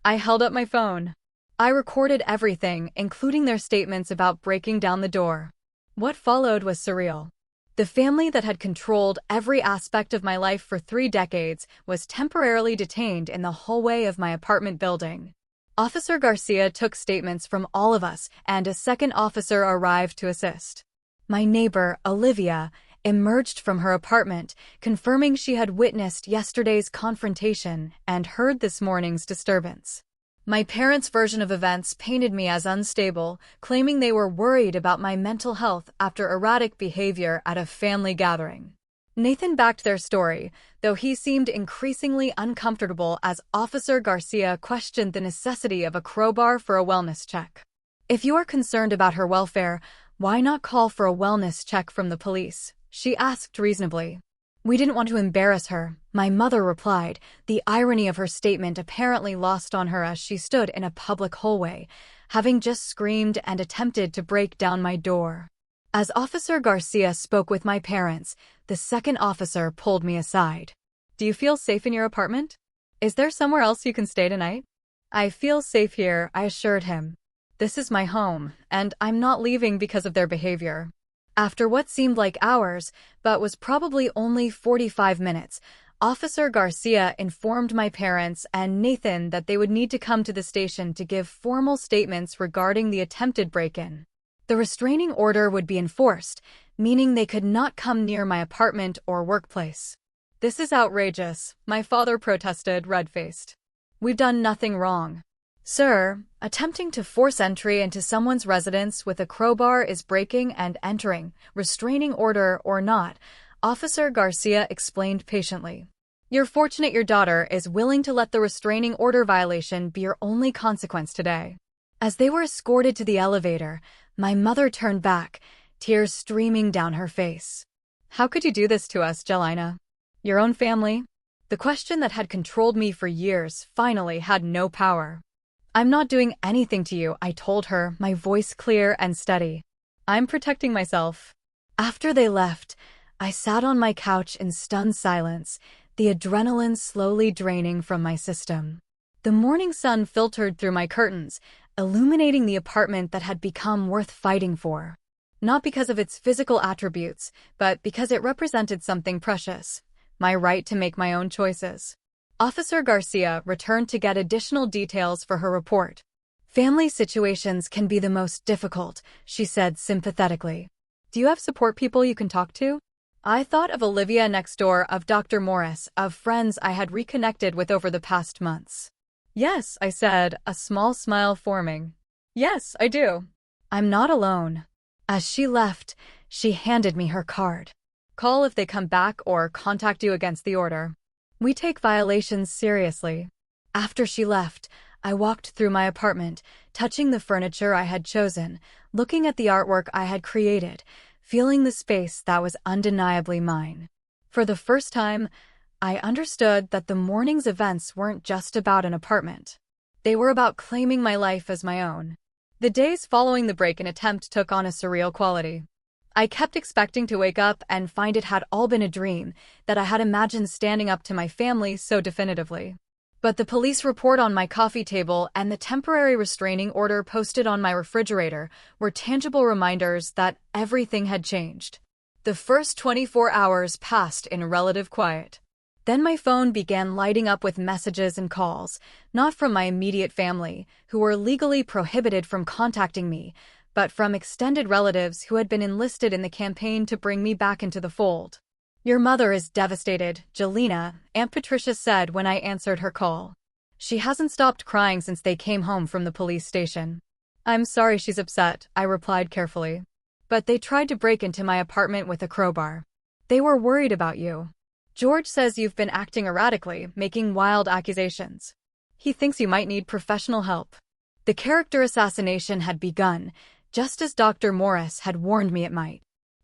I held up my phone. I recorded everything, including their statements about breaking down the door. What followed was surreal. The family that had controlled every aspect of my life for 3 decades was temporarily detained in the hallway of my apartment building. Officer Garcia took statements from all of us, and a second officer arrived to assist. My neighbor, Olivia, emerged from her apartment, confirming she had witnessed yesterday's confrontation and heard this morning's disturbance. My parents' version of events painted me as unstable, claiming they were worried about my mental health after erratic behavior at a family gathering. Nathan backed their story, though he seemed increasingly uncomfortable as Officer Garcia questioned the necessity of a crowbar for a wellness check. "If you are concerned about her welfare, why not call for a wellness check from the police?" she asked reasonably. "We didn't want to embarrass her," my mother replied, the irony of her statement apparently lost on her as she stood in a public hallway, having just screamed and attempted to break down my door. As Officer Garcia spoke with my parents, the second officer pulled me aside. "Do you feel safe in your apartment? Is there somewhere else you can stay tonight?" "I feel safe here," I assured him. "This is my home, and I'm not leaving because of their behavior." After what seemed like hours, but was probably only 45 minutes, Officer Garcia informed my parents and Nathan that they would need to come to the station to give formal statements regarding the attempted break-in. The restraining order would be enforced, meaning they could not come near my apartment or workplace. "This is outrageous," my father protested, red-faced. "We've done nothing wrong." "Sir, attempting to force entry into someone's residence with a crowbar is breaking and entering, restraining order or not," Officer Garcia explained patiently. "You're fortunate your daughter is willing to let the restraining order violation be your only consequence today." As they were escorted to the elevator, my mother turned back, tears streaming down her face. "How could you do this to us, Jelena? Your own family?" The question that had controlled me for years finally had no power. "I'm not doing anything to you," I told her, my voice clear and steady. "I'm protecting myself." After they left, I sat on my couch in stunned silence, the adrenaline slowly draining from my system. The morning sun filtered through my curtains, illuminating the apartment that had become worth fighting for. Not because of its physical attributes, but because it represented something precious: my right to make my own choices. Officer Garcia returned to get additional details for her report. "Family situations can be the most difficult," she said sympathetically. "Do you have support people you can talk to?" I thought of Olivia next door, of Dr. Morris, of friends I had reconnected with over the past months. "Yes," I said, a small smile forming. "Yes, I do. I'm not alone." As she left, she handed me her card. "Call if they come back or contact you against the order. We take violations seriously." After she left, I walked through my apartment, touching the furniture I had chosen, looking at the artwork I had created, feeling the space that was undeniably mine. For the first time, I understood that the morning's events weren't just about an apartment. They were about claiming my life as my own. The days following the break-in attempt took on a surreal quality. I kept expecting to wake up and find it had all been a dream, that I had imagined standing up to my family so definitively. But the police report on my coffee table and the temporary restraining order posted on my refrigerator were tangible reminders that everything had changed. The first 24 hours passed in relative quiet. Then my phone began lighting up with messages and calls, not from my immediate family, who were legally prohibited from contacting me, but from extended relatives who had been enlisted in the campaign to bring me back into the fold. "Your mother is devastated, Jelena," Aunt Patricia said when I answered her call. "She hasn't stopped crying since they came home from the police station." "I'm sorry she's upset," I replied carefully. "But they tried to break into my apartment with a crowbar. They were worried about you. George says you've been acting erratically, making wild accusations. He thinks you might need professional help." The character assassination had begun, just as Dr. Morris had warned me it might.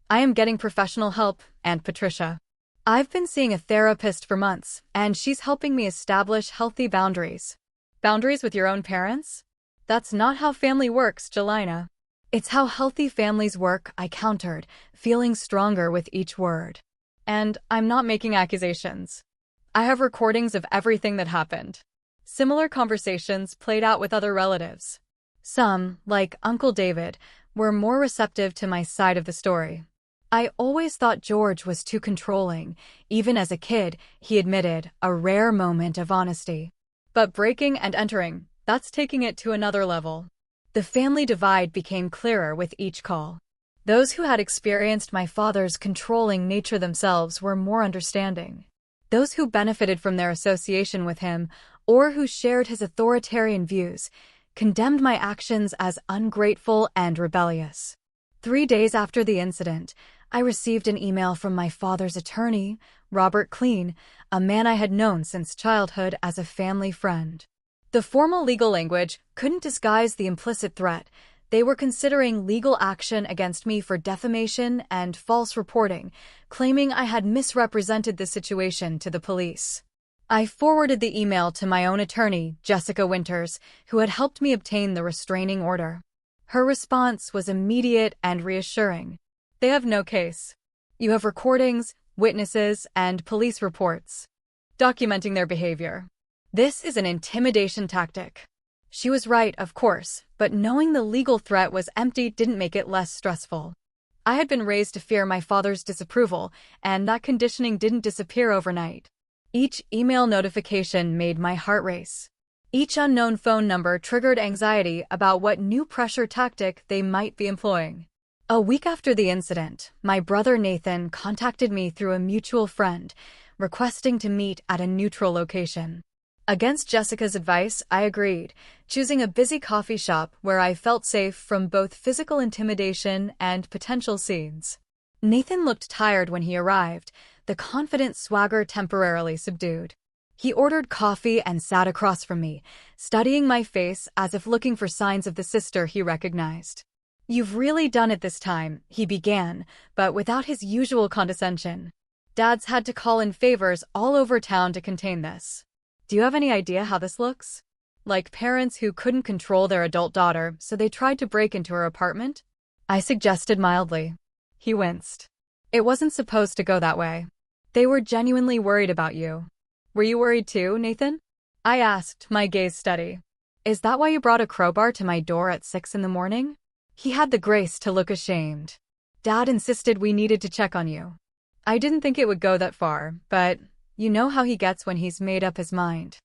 "I am getting professional help, Aunt Patricia. I've been seeing a therapist for months, and she's helping me establish healthy boundaries." "Boundaries with your own parents? That's not how family works, Jelena." "It's how healthy families work," I countered, feeling stronger with each word. "And I'm not making accusations. I have recordings of everything that happened." Similar conversations played out with other relatives. Some, like Uncle David, were more receptive to my side of the story. "I always thought George was too controlling. Even as a kid," he admitted, a rare moment of honesty. "But breaking and entering, that's taking it to another level." The family divide became clearer with each call. Those who had experienced my father's controlling nature themselves were more understanding. Those who benefited from their association with him, or who shared his authoritarian views, condemned my actions as ungrateful and rebellious. 3 days after the incident, I received an email from my father's attorney, Robert Clean, a man I had known since childhood as a family friend. The formal legal language couldn't disguise the implicit threat. They were considering legal action against me for defamation and false reporting, claiming I had misrepresented the situation to the police. I forwarded the email to my own attorney, Jessica Winters, who had helped me obtain the restraining order. Her response was immediate and reassuring. "They have no case. You have recordings, witnesses, and police reports documenting their behavior. This is an intimidation tactic." She was right, of course, but knowing the legal threat was empty didn't make it less stressful. I had been raised to fear my father's disapproval, and that conditioning didn't disappear overnight. Each email notification made my heart race. Each unknown phone number triggered anxiety about what new pressure tactic they might be employing. A week after the incident, my brother Nathan contacted me through a mutual friend, requesting to meet at a neutral location. Against Jessica's advice, I agreed, choosing a busy coffee shop where I felt safe from both physical intimidation and potential scenes. Nathan looked tired when he arrived, the confident swagger temporarily subdued. He ordered coffee and sat across from me, studying my face as if looking for signs of the sister he recognized. "You've really done it this time," he began, but without his usual condescension. "Dad's had to call in favors all over town to contain this. Do you have any idea how this looks? Like parents who couldn't control their adult daughter, so they tried to break into her apartment?" I suggested mildly. He winced. "It wasn't supposed to go that way." They were genuinely worried about you. Were you worried too, Nathan? I asked, my gaze steady. Is that why you brought a crowbar to my door at 6 in the morning? He had the grace to look ashamed. Dad insisted we needed to check on you. I didn't think it would go that far, but you know how he gets when he's made up his mind.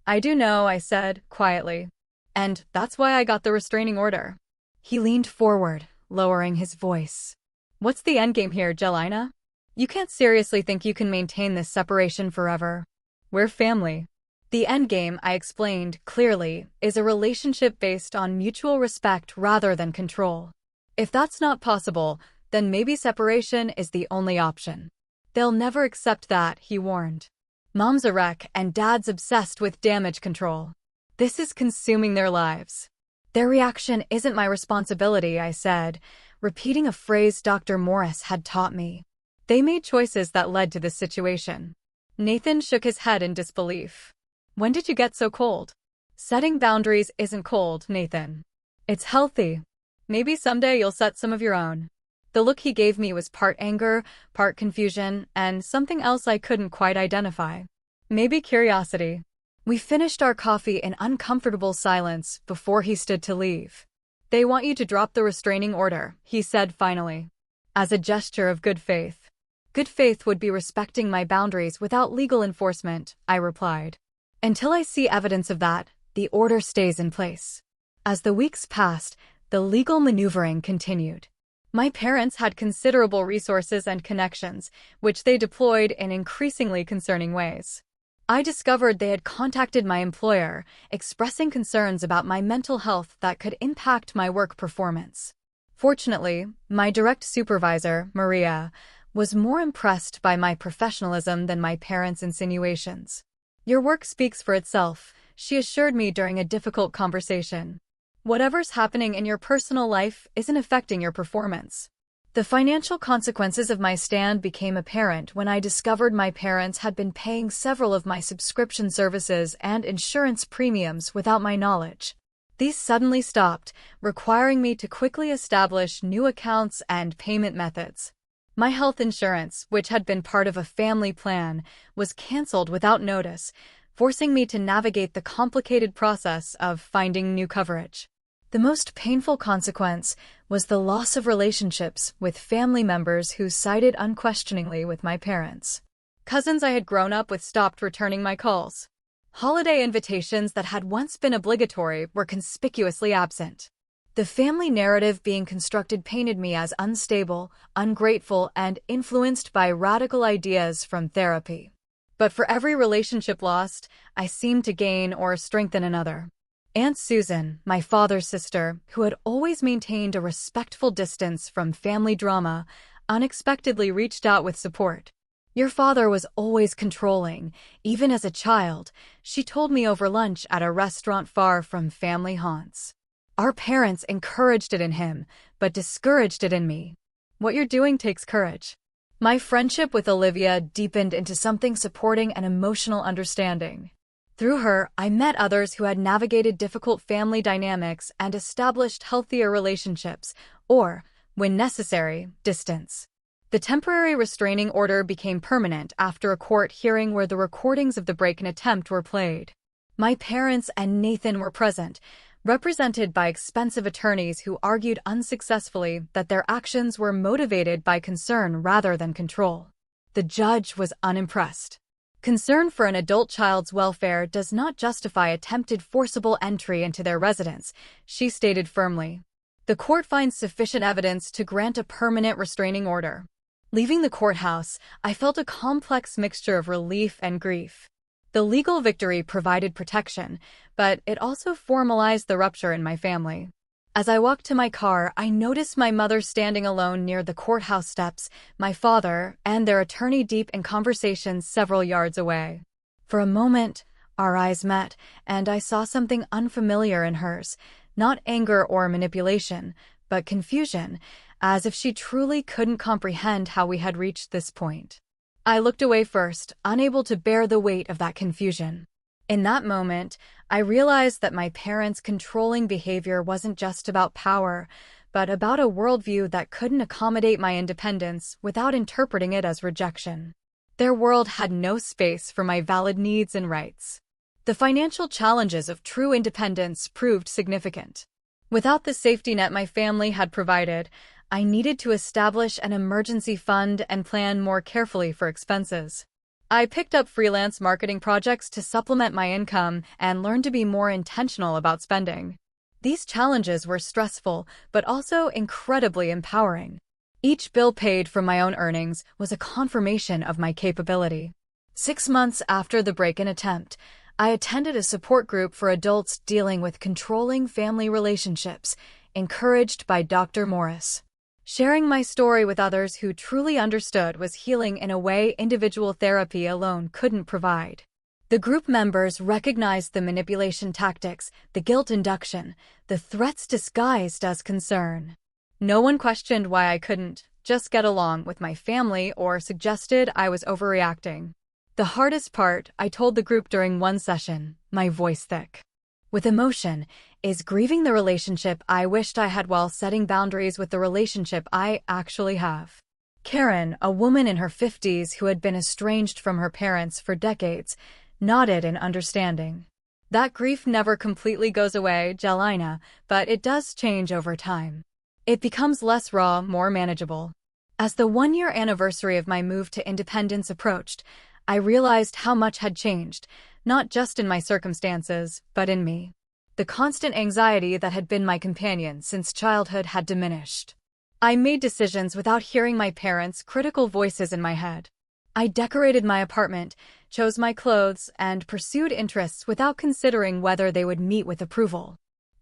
I do know, I said, quietly. And that's why I got the restraining order. He leaned forward, lowering his voice. What's the endgame here, Jelena? You can't seriously think you can maintain this separation forever. We're family. The endgame, I explained clearly, is a relationship based on mutual respect rather than control. If that's not possible, then maybe separation is the only option. They'll never accept that, he warned. Mom's a wreck and Dad's obsessed with damage control. This is consuming their lives. Their reaction isn't my responsibility, I said, repeating a phrase Dr. Morris had taught me. They made choices that led to this situation. Nathan shook his head in disbelief. When did you get so cold? Setting boundaries isn't cold, Nathan. It's healthy. Maybe someday you'll set some of your own. The look he gave me was part anger, part confusion, and something else I couldn't quite identify. Maybe curiosity. We finished our coffee in uncomfortable silence before he stood to leave. They want you to drop the restraining order, he said finally. As a gesture of good faith. Good faith would be respecting my boundaries without legal enforcement, I replied. Until I see evidence of that, the order stays in place. As the weeks passed, the legal maneuvering continued. My parents had considerable resources and connections, which they deployed in increasingly concerning ways. I discovered they had contacted my employer, expressing concerns about my mental health that could impact my work performance. Fortunately, my direct supervisor, Maria, was more impressed by my professionalism than my parents' insinuations. Your work speaks for itself, she assured me during a difficult conversation. Whatever's happening in your personal life isn't affecting your performance. The financial consequences of my stand became apparent when I discovered my parents had been paying several of my subscription services and insurance premiums without my knowledge. These suddenly stopped, requiring me to quickly establish new accounts and payment methods. My health insurance, which had been part of a family plan, was canceled without notice, forcing me to navigate the complicated process of finding new coverage. The most painful consequence was the loss of relationships with family members who sided unquestioningly with my parents. Cousins I had grown up with stopped returning my calls. Holiday invitations that had once been obligatory were conspicuously absent. The family narrative being constructed painted me as unstable, ungrateful, and influenced by radical ideas from therapy. But for every relationship lost, I seemed to gain or strengthen another. Aunt Susan, my father's sister, who had always maintained a respectful distance from family drama, unexpectedly reached out with support. Your father was always controlling, even as a child, she told me over lunch at a restaurant far from family haunts. Our parents encouraged it in him, but discouraged it in me. What you're doing takes courage. My friendship with Olivia deepened into something supporting and emotional understanding. Through her, I met others who had navigated difficult family dynamics and established healthier relationships, or, when necessary, distance. The temporary restraining order became permanent after a court hearing where the recordings of the break-in attempt were played. My parents and Nathan were present, represented by expensive attorneys who argued unsuccessfully that their actions were motivated by concern rather than control. The judge was unimpressed. Concern for an adult child's welfare does not justify attempted forcible entry into their residence, she stated firmly. The court finds sufficient evidence to grant a permanent restraining order. Leaving the courthouse, I felt a complex mixture of relief and grief. The legal victory provided protection, but it also formalized the rupture in my family. As I walked to my car, I noticed my mother standing alone near the courthouse steps, my father and their attorney deep in conversations several yards away. For a moment, our eyes met, and I saw something unfamiliar in hers, not anger or manipulation, but confusion, as if she truly couldn't comprehend how we had reached this point. I looked away first, unable to bear the weight of that confusion. In that moment, I realized that my parents' controlling behavior wasn't just about power, but about a worldview that couldn't accommodate my independence without interpreting it as rejection. Their world had no space for my valid needs and rights. The financial challenges of true independence proved significant. Without the safety net my family had provided, I needed to establish an emergency fund and plan more carefully for expenses. I picked up freelance marketing projects to supplement my income and learned to be more intentional about spending. These challenges were stressful, but also incredibly empowering. Each bill paid from my own earnings was a confirmation of my capability. 6 months after the break-in attempt, I attended a support group for adults dealing with controlling family relationships, encouraged by Dr. Morris. Sharing my story with others who truly understood was healing in a way individual therapy alone couldn't provide. The group members recognized the manipulation tactics, the guilt induction, the threats disguised as concern. No one questioned why I couldn't just get along with my family or suggested I was overreacting. The hardest part, I told the group during one session, my voice thick with emotion, is grieving the relationship I wished I had while setting boundaries with the relationship I actually have. Karen, a woman in her 50s who had been estranged from her parents for decades, nodded in understanding. That grief never completely goes away, Jelena, but it does change over time. It becomes less raw, more manageable. As the 1-year anniversary of my move to independence approached, I realized how much had changed, not just in my circumstances, but in me. The constant anxiety that had been my companion since childhood had diminished. I made decisions without hearing my parents' critical voices in my head. I decorated my apartment, chose my clothes, and pursued interests without considering whether they would meet with approval.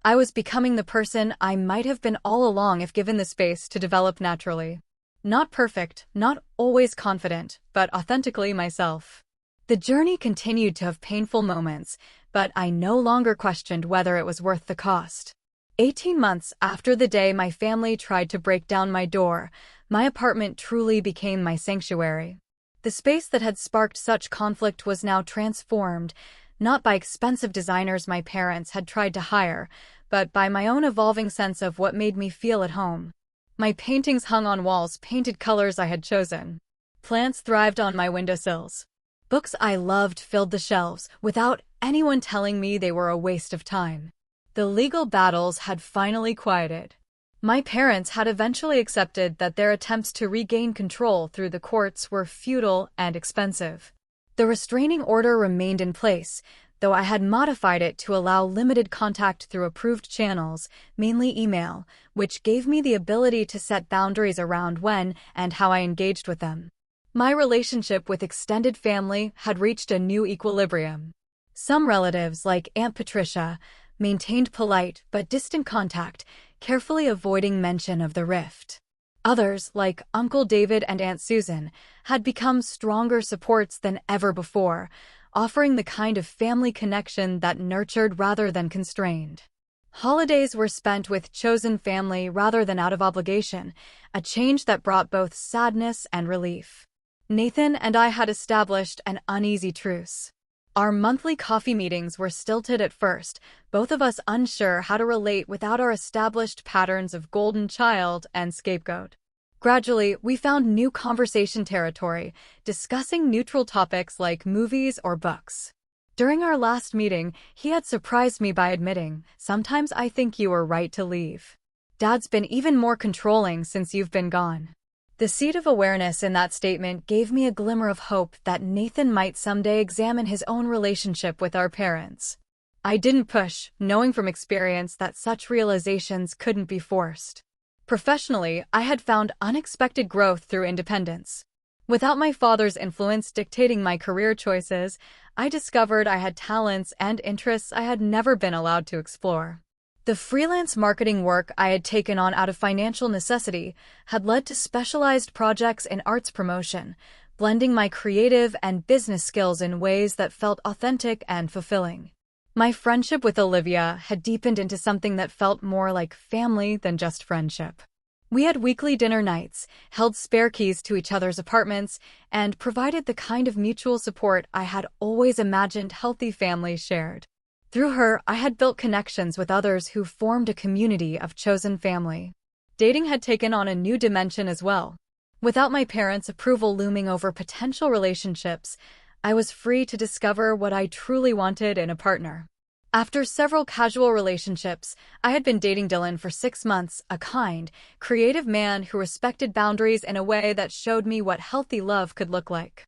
I was becoming the person I might have been all along if given the space to develop naturally. Not perfect, not always confident, but authentically myself. The journey continued to have painful moments, but I no longer questioned whether it was worth the cost. 18 months after the day my family tried to break down my door, my apartment truly became my sanctuary. The space that had sparked such conflict was now transformed, not by expensive designers my parents had tried to hire, but by my own evolving sense of what made me feel at home. My paintings hung on walls painted colors I had chosen. Plants thrived on my windowsills. Books I loved filled the shelves, without anyone telling me they were a waste of time. The legal battles had finally quieted. My parents had eventually accepted that their attempts to regain control through the courts were futile and expensive. The restraining order remained in place, though I had modified it to allow limited contact through approved channels, mainly email, which gave me the ability to set boundaries around when and how I engaged with them. My relationship with extended family had reached a new equilibrium. Some relatives, like Aunt Patricia, maintained polite but distant contact, carefully avoiding mention of the rift. Others, like Uncle David and Aunt Susan, had become stronger supports than ever before, offering the kind of family connection that nurtured rather than constrained. Holidays were spent with chosen family rather than out of obligation, a change that brought both sadness and relief. Nathan and I had established an uneasy truce. Our monthly coffee meetings were stilted at first, both of us unsure how to relate without our established patterns of golden child and scapegoat. Gradually, we found new conversation territory, discussing neutral topics like movies or books. During our last meeting, he had surprised me by admitting, "Sometimes I think you were right to leave. Dad's been even more controlling since you've been gone." The seed of awareness in that statement gave me a glimmer of hope that Nathan might someday examine his own relationship with our parents. I didn't push, knowing from experience that such realizations couldn't be forced. Professionally, I had found unexpected growth through independence. Without my father's influence dictating my career choices, I discovered I had talents and interests I had never been allowed to explore. The freelance marketing work I had taken on out of financial necessity had led to specialized projects in arts promotion, blending my creative and business skills in ways that felt authentic and fulfilling. My friendship with Olivia had deepened into something that felt more like family than just friendship. We had weekly dinner nights, held spare keys to each other's apartments, and provided the kind of mutual support I had always imagined healthy families shared. Through her, I had built connections with others who formed a community of chosen family. Dating had taken on a new dimension as well. Without my parents' approval looming over potential relationships, I was free to discover what I truly wanted in a partner. After several casual relationships, I had been dating Dylan for 6 months, a kind, creative man who respected boundaries in a way that showed me what healthy love could look like.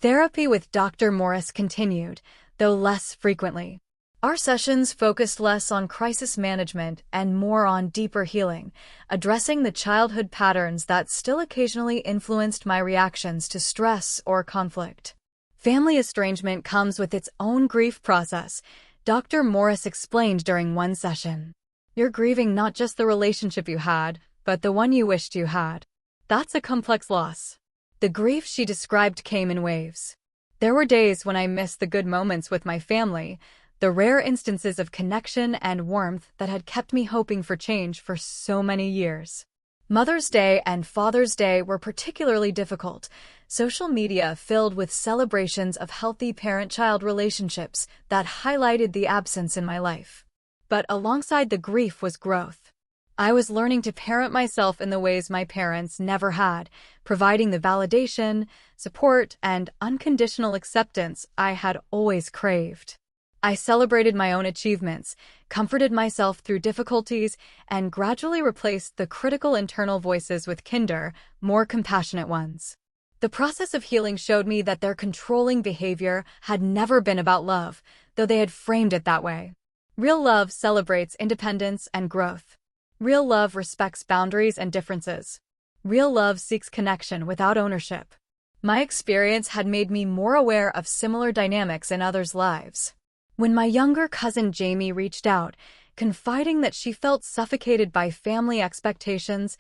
Therapy with Dr. Morris continued, though less frequently. Our sessions focused less on crisis management and more on deeper healing, addressing the childhood patterns that still occasionally influenced my reactions to stress or conflict. Family estrangement comes with its own grief process, Dr. Morris explained during one session. You're grieving not just the relationship you had, but the one you wished you had. That's a complex loss. The grief she described came in waves. There were days when I missed the good moments with my family, the rare instances of connection and warmth that had kept me hoping for change for so many years. Mother's Day and Father's Day were particularly difficult, social media filled with celebrations of healthy parent-child relationships that highlighted the absence in my life. But alongside the grief was growth. I was learning to parent myself in the ways my parents never had, providing the validation, support, and unconditional acceptance I had always craved. I celebrated my own achievements, comforted myself through difficulties, and gradually replaced the critical internal voices with kinder, more compassionate ones. The process of healing showed me that their controlling behavior had never been about love, though they had framed it that way. Real love celebrates independence and growth. Real love respects boundaries and differences. Real love seeks connection without ownership. My experience had made me more aware of similar dynamics in others' lives. When my younger cousin Jamie reached out, confiding that she felt suffocated by family expectations,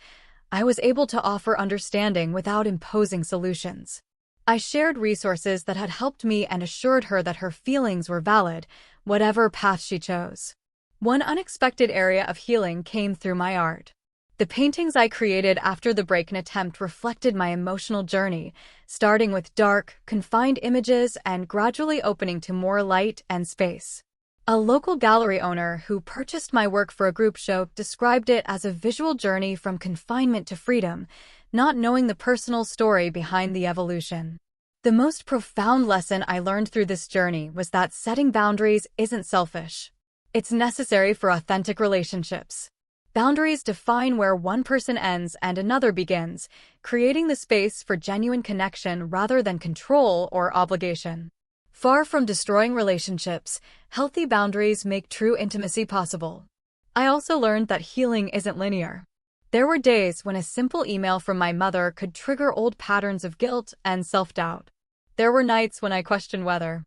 I was able to offer understanding without imposing solutions. I shared resources that had helped me and assured her that her feelings were valid, whatever path she chose. One unexpected area of healing came through my art. The paintings I created after the break-in attempt reflected my emotional journey, starting with dark, confined images and gradually opening to more light and space. A local gallery owner who purchased my work for a group show described it as a visual journey from confinement to freedom, not knowing the personal story behind the evolution. The most profound lesson I learned through this journey was that setting boundaries isn't selfish. It's necessary for authentic relationships. Boundaries define where one person ends and another begins, creating the space for genuine connection rather than control or obligation. Far from destroying relationships, healthy boundaries make true intimacy possible. I also learned that healing isn't linear. There were days when a simple email from my mother could trigger old patterns of guilt and self-doubt. There were nights when I questioned whether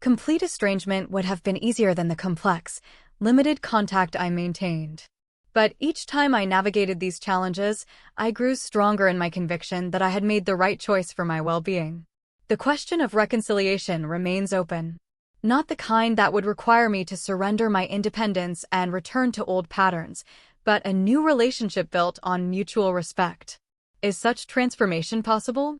complete estrangement would have been easier than the complex, limited contact I maintained. But each time I navigated these challenges, I grew stronger in my conviction that I had made the right choice for my well-being. The question of reconciliation remains open. Not the kind that would require me to surrender my independence and return to old patterns, but a new relationship built on mutual respect. Is such transformation possible?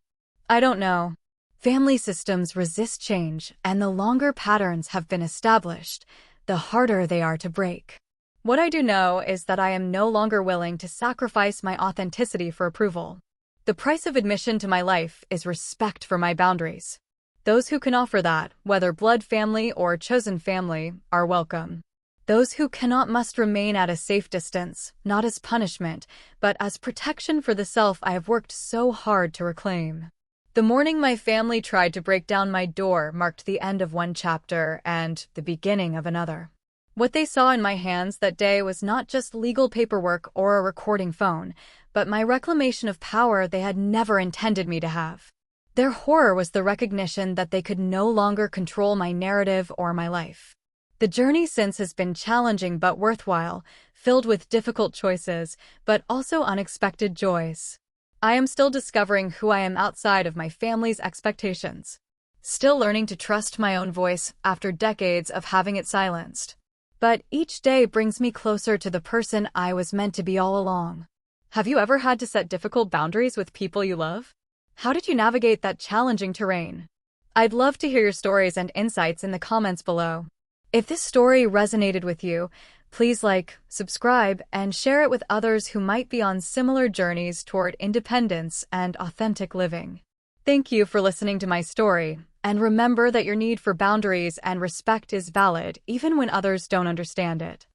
I don't know. Family systems resist change, and the longer patterns have been established, the harder they are to break. What I do know is that I am no longer willing to sacrifice my authenticity for approval. The price of admission to my life is respect for my boundaries. Those who can offer that, whether blood family or chosen family, are welcome. Those who cannot must remain at a safe distance, not as punishment, but as protection for the self I have worked so hard to reclaim. The morning my family tried to break down my door marked the end of one chapter and the beginning of another. What they saw in my hands that day was not just legal paperwork or a recording phone, but my reclamation of power they had never intended me to have. Their horror was the recognition that they could no longer control my narrative or my life. The journey since has been challenging but worthwhile, filled with difficult choices, but also unexpected joys. I am still discovering who I am outside of my family's expectations. Still learning to trust my own voice after decades of having it silenced. But each day brings me closer to the person I was meant to be all along. Have you ever had to set difficult boundaries with people you love? How did you navigate that challenging terrain? I'd love to hear your stories and insights in the comments below. If this story resonated with you, Please like, subscribe, and share it with others who might be on similar journeys toward independence and authentic living. Thank you for listening to my story, and remember that your need for boundaries and respect is valid even when others don't understand it.